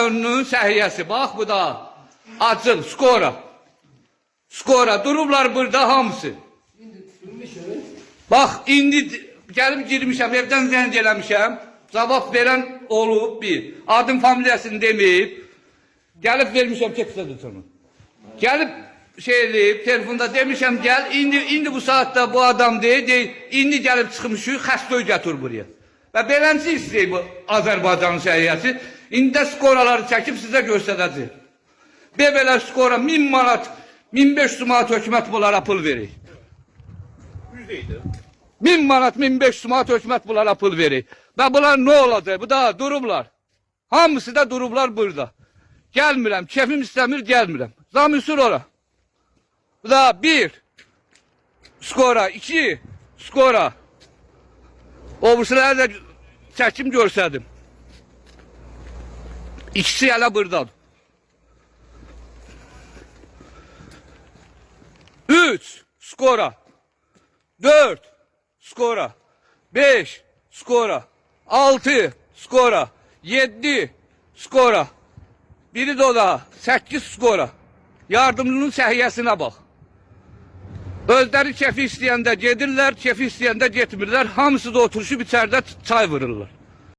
Önünün səhiyyəsi. Bax bu da açıl, skora. Skora. Durublar burada hamısı. Bax indi gəlib girmişəm, evdən zəng eləmişəm. Cavab verən olub bir. Adım familiyasını deməyib. Gəlib vermişəm tekstə tutunu. Gəlib şey eləyib, telefonda demişəm gəl, indi bu saatda bu adam deyil, indi gəlib çıxmışıq, xəstəy gətir buraya. Və beləncə istəyir bu Azərbaycanın səhiyyəsi. İndi də skoraları çəkib sizə göstərəcək. Belə skora 1000 manat, 1500 manat hökumət bunlara pul verir. 1000 manat, 1500 manat hökumət bunlara pul verir. Və bunlar nə olacaq? Bu da durublar. Hamısı da durublar burada. Gəlmirəm, kefim istəmir, gəlmirəm. Zamisur ora. Bu da 1 skora, 2 skora. Obrisləri də çəkim görsədim. İkisi hələ buradadır. 3 skora. 4 skora. 5 skora. 6 skora. 7 skora. Biri de o da 8 skora. Yardımcının səhiyyəsinə bax. Özləri kefi istəyəndə gedirlər, kefi istəyəndə getmirlər. Hamısı da oturuşub içəridə çay vururlar.